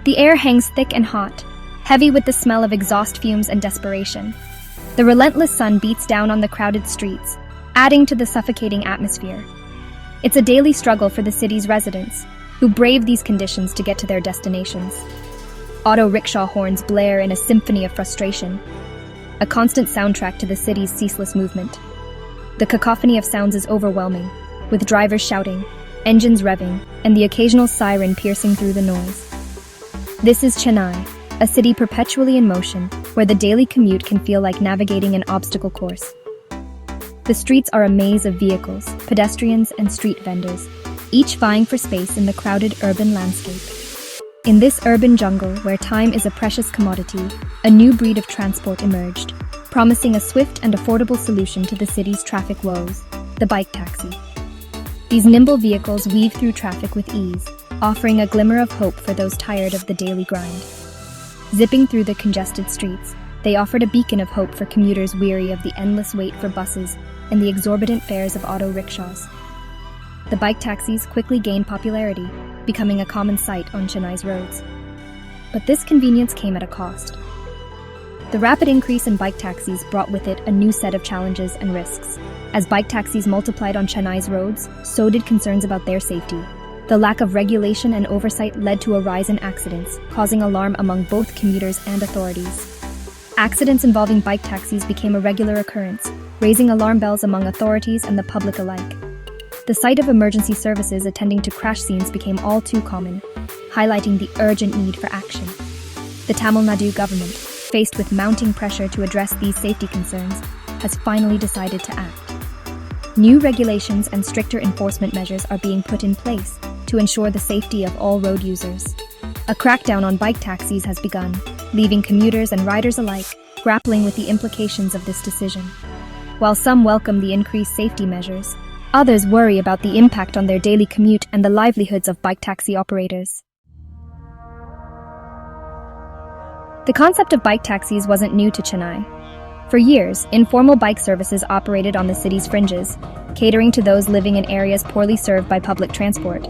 The air hangs thick and hot, heavy with the smell of exhaust fumes and desperation. The relentless sun beats down on the crowded streets, adding to the suffocating atmosphere. It's a daily struggle for the city's residents, who brave these conditions to get to their destinations. Auto rickshaw horns blare in a symphony of frustration, a constant soundtrack to the city's ceaseless movement. The cacophony of sounds is overwhelming, with drivers shouting, engines revving, and the occasional siren piercing through the noise. This is Chennai, a city perpetually in motion, where the daily commute can feel like navigating an obstacle course. The streets are a maze of vehicles, pedestrians, and street vendors, each vying for space in the crowded urban landscape. In this urban jungle, where time is a precious commodity, a new breed of transport emerged, promising a swift and affordable solution to the city's traffic woes: the bike taxi. These nimble vehicles weave through traffic with ease, offering a glimmer of hope for those tired of the daily grind. Zipping through the congested streets, they offered a beacon of hope for commuters weary of the endless wait for buses and the exorbitant fares of auto rickshaws. The bike taxis quickly gained popularity, becoming a common sight on Chennai's roads. But this convenience came at a cost. The rapid increase in bike taxis brought with it a new set of challenges and risks. As bike taxis multiplied on Chennai's roads, so did concerns about their safety. The lack of regulation and oversight led to a rise in accidents, causing alarm among both commuters and authorities. Accidents involving bike taxis became a regular occurrence, raising alarm bells among authorities and the public alike. The sight of emergency services attending to crash scenes became all too common, highlighting the urgent need for action. The Tamil Nadu Government, faced with mounting pressure to address these safety concerns, has finally decided to act. New regulations and stricter enforcement measures are being put in place to ensure the safety of all road users. A crackdown on bike taxis has begun, leaving commuters and riders alike grappling with the implications of this decision. While some welcome the increased safety measures, others worry about the impact on their daily commute and the livelihoods of bike taxi operators. The concept of bike taxis wasn't new to Chennai. For years, informal bike services operated on the city's fringes, catering to those living in areas poorly served by public transport.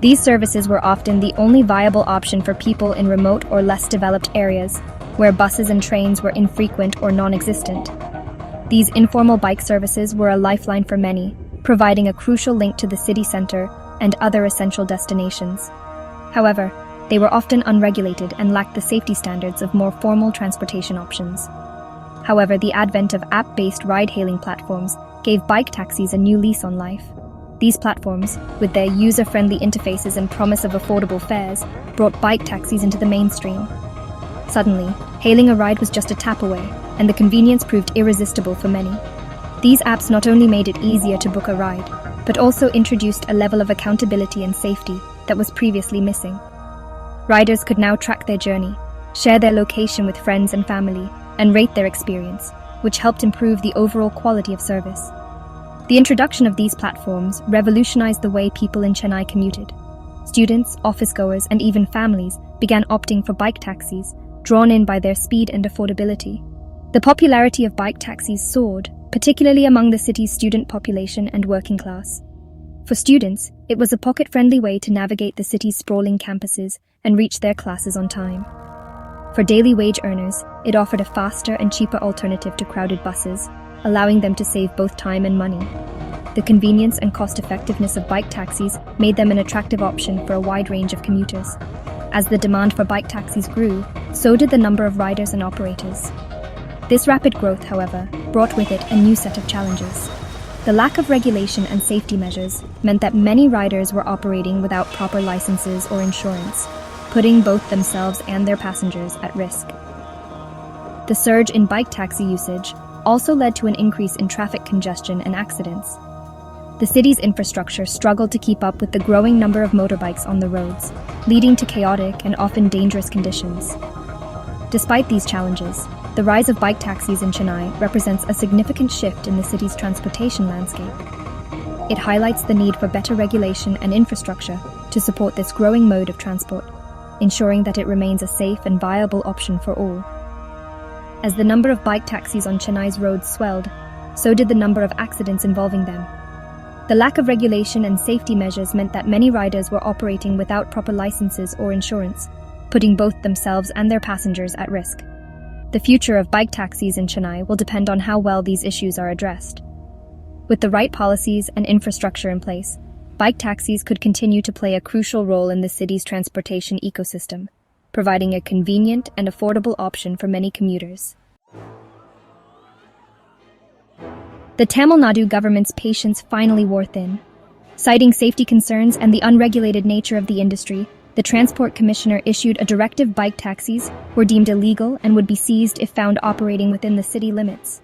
These services were often the only viable option for people in remote or less developed areas, where buses and trains were infrequent or non-existent. These informal bike services were a lifeline for many, providing a crucial link to the city center and other essential destinations. However, they were often unregulated and lacked the safety standards of more formal transportation options. However, the advent of app-based ride-hailing platforms gave bike taxis a new lease on life. These platforms, with their user-friendly interfaces and promise of affordable fares, brought bike taxis into the mainstream. Suddenly, hailing a ride was just a tap away, and the convenience proved irresistible for many. These apps not only made it easier to book a ride, but also introduced a level of accountability and safety that was previously missing. Riders could now track their journey, share their location with friends and family, and rate their experience, which helped improve the overall quality of service. The introduction of these platforms revolutionized the way people in Chennai commuted. Students, office-goers, and even families began opting for bike taxis, drawn in by their speed and affordability. The popularity of bike taxis soared, particularly among the city's student population and working class. For students, it was a pocket-friendly way to navigate the city's sprawling campuses and reach their classes on time. For daily wage earners, it offered a faster and cheaper alternative to crowded buses, allowing them to save both time and money. The convenience and cost-effectiveness of bike taxis made them an attractive option for a wide range of commuters. As the demand for bike taxis grew, so did the number of riders and operators. This rapid growth, however, brought with it a new set of challenges. The lack of regulation and safety measures meant that many riders were operating without proper licenses or insurance, putting both themselves and their passengers at risk. The surge in bike taxi usage also led to an increase in traffic congestion and accidents. The city's infrastructure struggled to keep up with the growing number of motorbikes on the roads, leading to chaotic and often dangerous conditions. Despite these challenges, the rise of bike taxis in Chennai represents a significant shift in the city's transportation landscape. It highlights the need for better regulation and infrastructure to support this growing mode of transport, ensuring that it remains a safe and viable option for all. As the number of bike taxis on Chennai's roads swelled, so did the number of accidents involving them. The lack of regulation and safety measures meant that many riders were operating without proper licenses or insurance, putting both themselves and their passengers at risk. The future of bike taxis in Chennai will depend on how well these issues are addressed. With the right policies and infrastructure in place, bike taxis could continue to play a crucial role in the city's transportation ecosystem, providing a convenient and affordable option for many commuters. The Tamil Nadu government's patience finally wore thin. Citing safety concerns and the unregulated nature of the industry, the Transport Commissioner issued a directive: bike taxis were deemed illegal and would be seized if found operating within the city limits.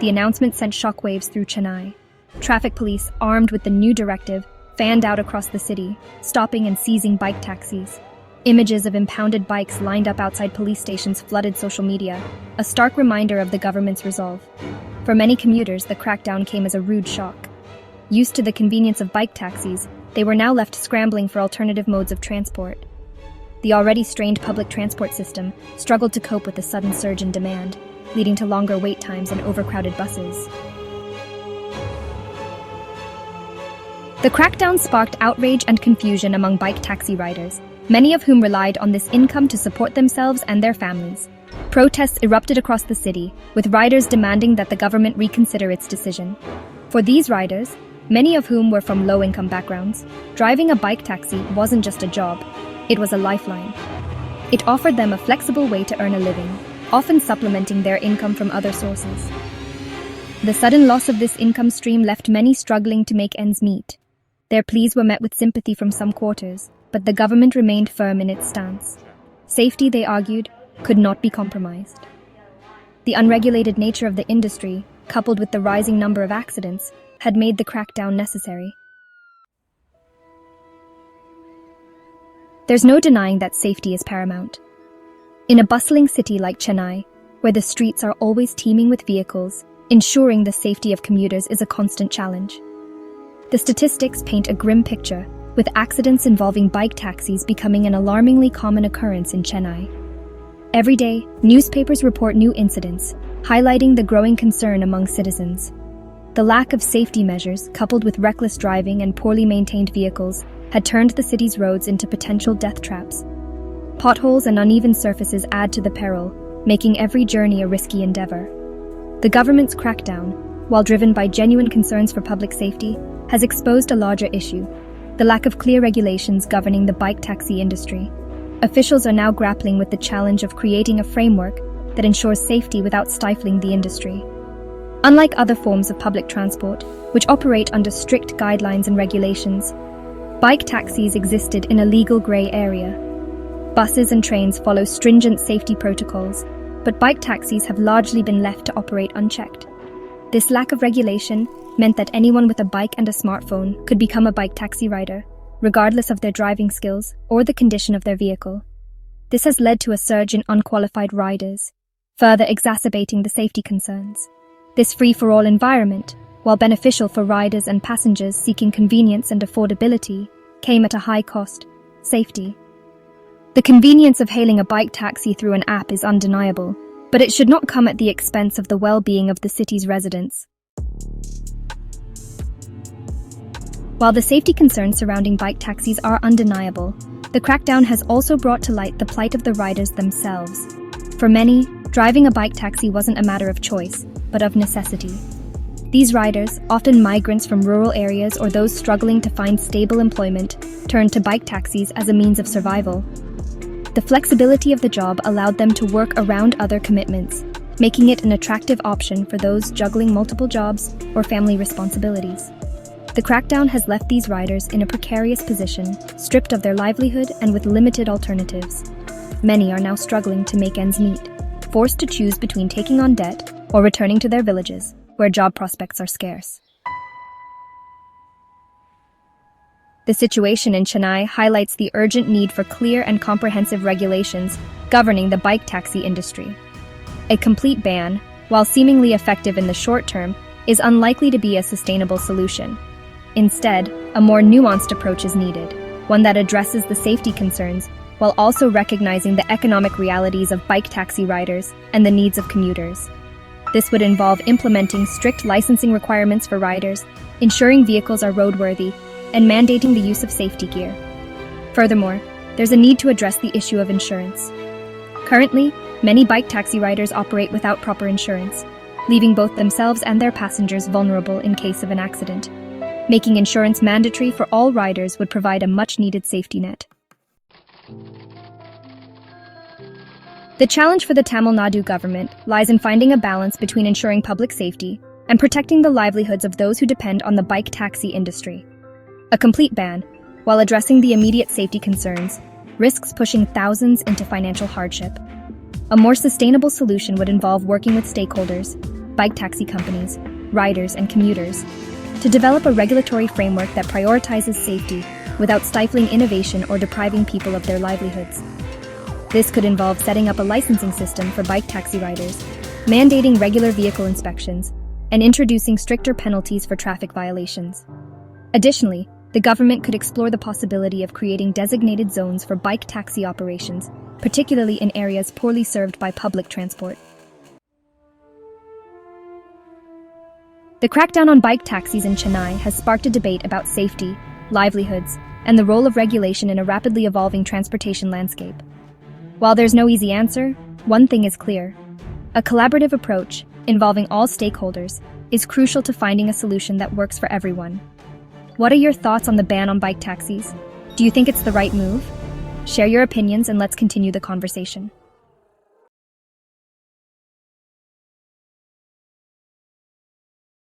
The announcement sent shockwaves through Chennai. Traffic police, armed with the new directive, fanned out across the city, stopping and seizing bike taxis. Images of impounded bikes lined up outside police stations flooded social media, a stark reminder of the government's resolve. For many commuters, the crackdown came as a rude shock. Used to the convenience of bike taxis, they were now left scrambling for alternative modes of transport. The already strained public transport system struggled to cope with the sudden surge in demand, leading to longer wait times and overcrowded buses. The crackdown sparked outrage and confusion among bike taxi riders, many of whom relied on this income to support themselves and their families. Protests erupted across the city, with riders demanding that the government reconsider its decision. For these riders, many of whom were from low-income backgrounds, driving a bike taxi wasn't just a job, it was a lifeline. It offered them a flexible way to earn a living, often supplementing their income from other sources. The sudden loss of this income stream left many struggling to make ends meet. Their pleas were met with sympathy from some quarters, but the government remained firm in its stance. Safety, they argued, could not be compromised. The unregulated nature of the industry, coupled with the rising number of accidents, had made the crackdown necessary. There's no denying that safety is paramount. In a bustling city like Chennai, where the streets are always teeming with vehicles, ensuring the safety of commuters is a constant challenge. The statistics paint a grim picture, with accidents involving bike taxis becoming an alarmingly common occurrence in Chennai. Every day, newspapers report new incidents, highlighting the growing concern among citizens. The lack of safety measures, coupled with reckless driving and poorly maintained vehicles, had turned the city's roads into potential death traps. Potholes and uneven surfaces add to the peril, making every journey a risky endeavor. The government's crackdown, while driven by genuine concerns for public safety, has exposed a larger issue: the lack of clear regulations governing the bike taxi industry. Officials are now grappling with the challenge of creating a framework that ensures safety without stifling the industry. Unlike other forms of public transport, which operate under strict guidelines and regulations, bike taxis existed in a legal grey area. Buses and trains follow stringent safety protocols, but bike taxis have largely been left to operate unchecked. This lack of regulation meant that anyone with a bike and a smartphone could become a bike taxi rider, regardless of their driving skills or the condition of their vehicle. This has led to a surge in unqualified riders, further exacerbating the safety concerns. This free-for-all environment, while beneficial for riders and passengers seeking convenience and affordability, came at a high cost: safety. The convenience of hailing a bike taxi through an app is undeniable, but it should not come at the expense of the well-being of the city's residents. While the safety concerns surrounding bike taxis are undeniable, the crackdown has also brought to light the plight of the riders themselves. For many, driving a bike taxi wasn't a matter of choice, but of necessity. These riders, often migrants from rural areas or those struggling to find stable employment, turned to bike taxis as a means of survival. The flexibility of the job allowed them to work around other commitments, making it an attractive option for those juggling multiple jobs or family responsibilities. The crackdown has left these riders in a precarious position, stripped of their livelihood and with limited alternatives. Many are now struggling to make ends meet, forced to choose between taking on debt or returning to their villages, where job prospects are scarce. The situation in Chennai highlights the urgent need for clear and comprehensive regulations governing the bike taxi industry. A complete ban, while seemingly effective in the short term, is unlikely to be a sustainable solution. Instead, a more nuanced approach is needed, one that addresses the safety concerns while also recognizing the economic realities of bike taxi riders and the needs of commuters. This would involve implementing strict licensing requirements for riders, ensuring vehicles are roadworthy, and mandating the use of safety gear. Furthermore, there's a need to address the issue of insurance. Currently, many bike taxi riders operate without proper insurance, leaving both themselves and their passengers vulnerable in case of an accident. Making insurance mandatory for all riders would provide a much-needed safety net. The challenge for the Tamil Nadu government lies in finding a balance between ensuring public safety and protecting the livelihoods of those who depend on the bike taxi industry. A complete ban, while addressing the immediate safety concerns, risks pushing thousands into financial hardship. A more sustainable solution would involve working with stakeholders, bike taxi companies, riders, and commuters to develop a regulatory framework that prioritizes safety without stifling innovation or depriving people of their livelihoods. This could involve setting up a licensing system for bike taxi riders, mandating regular vehicle inspections, and introducing stricter penalties for traffic violations. Additionally, the government could explore the possibility of creating designated zones for bike taxi operations, particularly in areas poorly served by public transport. The crackdown on bike taxis in Chennai has sparked a debate about safety, livelihoods, and the role of regulation in a rapidly evolving transportation landscape. While there's no easy answer, one thing is clear. A collaborative approach, involving all stakeholders, is crucial to finding a solution that works for everyone. What are your thoughts on the ban on bike taxis? Do you think it's the right move? Share your opinions and let's continue the conversation.